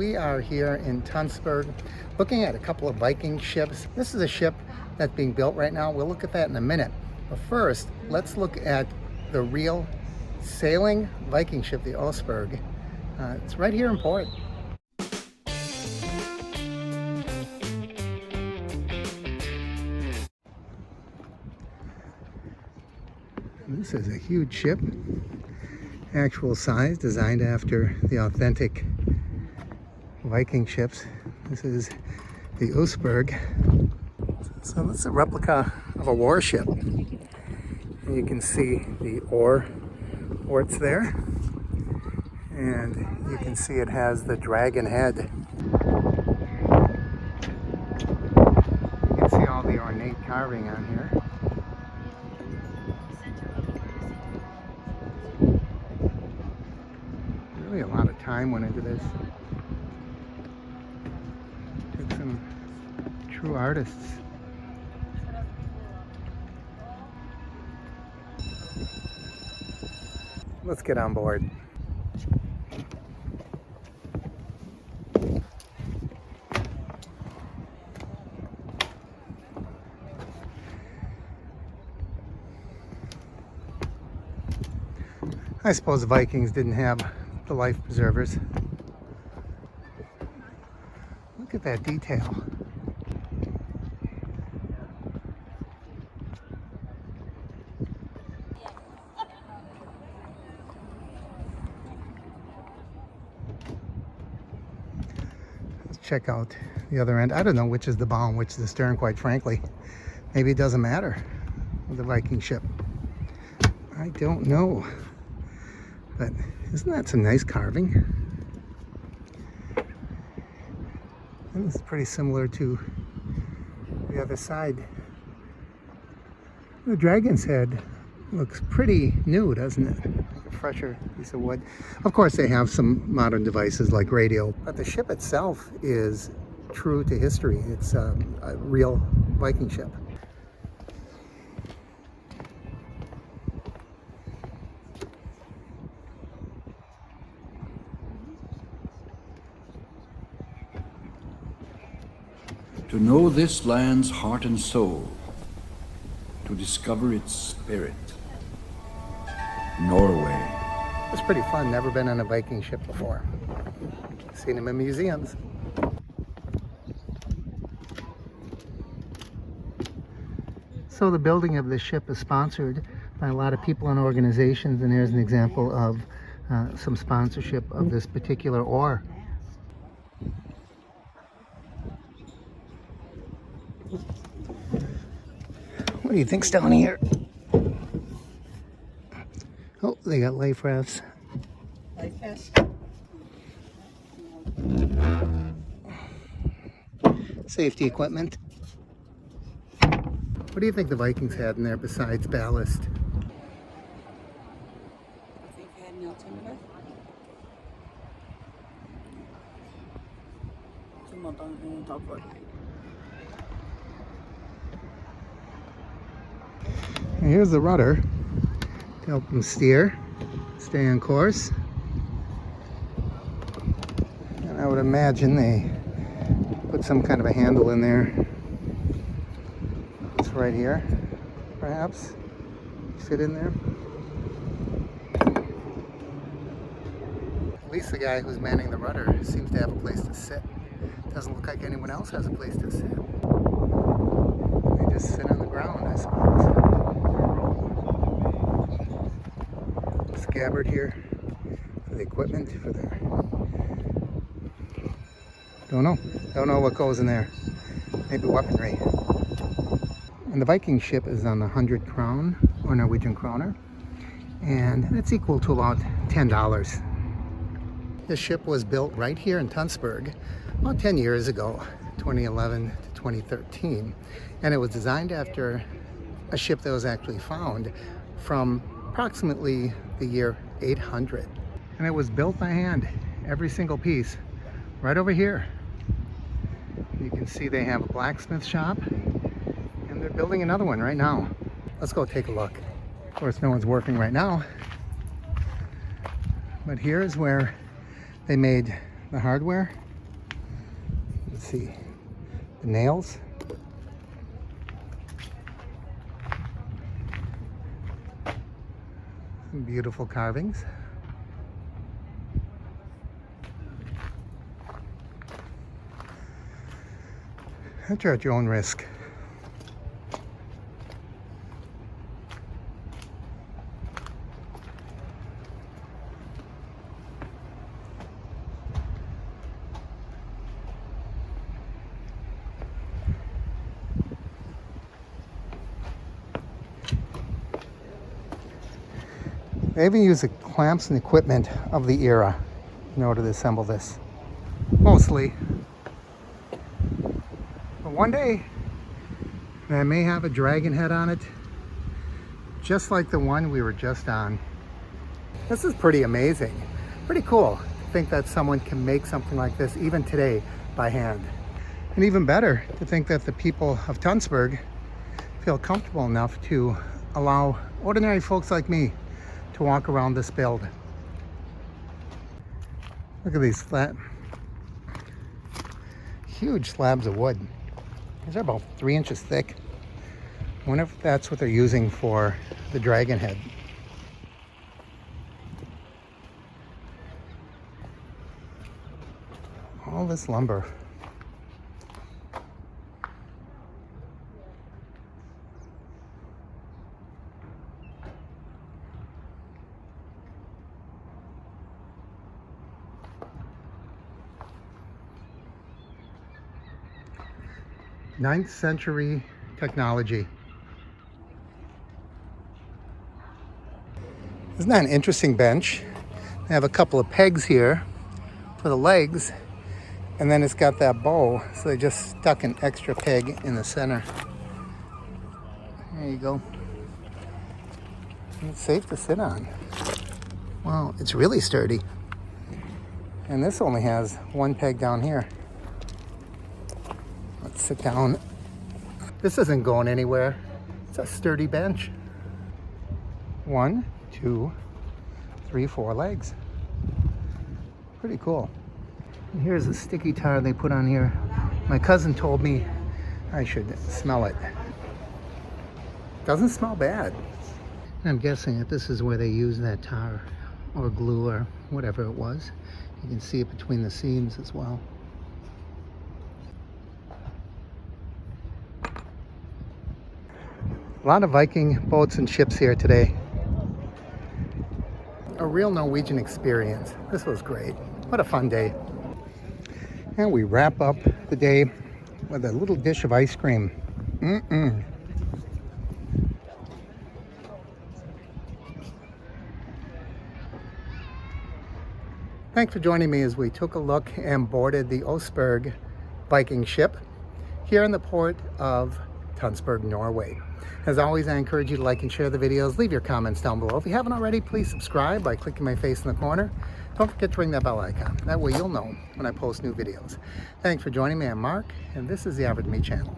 We are here in Tonsberg looking at a couple of Viking ships. This is a ship that's being built right now. We'll look at that in a minute. But first, let's look at the real sailing Viking ship, the Oseberg. It's right here in port. This is a huge ship, actual size, designed after the authentic Viking ships. This is the Oseberg. So this is a replica of a warship. And you can see the oars there. And you can see it has the dragon head. You can see all the ornate carving on here. Really a lot of time went into this. Took some true artists. Let's get on board. I suppose the Vikings didn't have the life preservers. Look at that detail. Let's check out the other end. I don't know which is the bow and which is the stern, quite frankly. Maybe it doesn't matter with the Viking ship. I don't know. But isn't that some nice carving? And this is pretty similar to the other side. The dragon's head looks pretty new, doesn't it? Like a fresher piece of wood. Of course, they have some modern devices like radio, but the ship itself is true to history. It's a real Viking ship. To know this land's heart and soul, to discover its spirit. Norway. It's pretty fun. Never been on a Viking ship before. Seen them in museums. So the building of this ship is sponsored by a lot of people and organizations, and there's an example of some sponsorship of this particular oar. What do you think's down here? Oh, they got life rafts. Life vest. Safety equipment. What do you think the Vikings had in there besides ballast? I think they had an altimeter. And here's the rudder to help them steer, stay on course. And I would imagine they put some kind of a handle in there. It's right here, perhaps. Fit in there. At least the guy who's manning the rudder seems to have a place to sit. Doesn't look like anyone else has a place to sit. They just sit on the ground, I suppose. Scabbard here for the equipment, for the... Don't know what goes in there. Maybe weaponry. And the Viking ship is on the 100 crown, or Norwegian kroner, and that's equal to about $10. This ship was built right here in Tonsberg about 10 years ago, 2011 to 2013, and it was designed after a ship that was actually found from approximately the year 800. And it was built by hand, every single piece, right over here. You can see they have a blacksmith shop, and they're building another one right now. Let's go take a look. Of course, no one's working right now, but here is where they made the hardware Let's see, the nails. Some beautiful carvings. Enter at your own risk. They even use the clamps and equipment of the era in order to assemble this. Mostly. But one day, they may have a dragon head on it, just like the one we were just on. This is pretty amazing. Pretty cool to think that someone can make something like this even today by hand. And even better to think that the people of Tonsberg feel comfortable enough to allow ordinary folks like me to walk around this build. Look at these huge slabs of wood. These are about 3 inches thick. I wonder if that's what they're using for the dragon head. All this lumber. Ninth century technology. Isn't that an interesting bench? They have a couple of pegs here for the legs, and then it's got that bow, so they just stuck an extra peg in the center. There you go. And it's safe to sit on. Wow, it's really sturdy. And this only has one peg down here. Let's sit down. This isn't going anywhere. It's a sturdy bench. 1, 2, 3, 4 legs. Pretty cool. And here's a sticky tar they put on here. My cousin told me I should smell it. Doesn't smell bad. And I'm guessing that this is where they use that tar or glue or whatever it was. You can see it between the seams as well. A lot of Viking boats and ships here today. A real Norwegian experience. This was great. What a fun day. And we wrap up the day with a little dish of ice cream. Thanks for joining me as we took a look and boarded the Oseberg Viking ship here in the port of Tonsberg, Norway. As always, I encourage you to like and share the videos. Leave your comments down below. If you haven't already, please subscribe by clicking my face in the corner. Don't forget to ring that bell icon. That way you'll know when I post new videos. Thanks for joining me. I'm Mark, and this is the Average Me channel.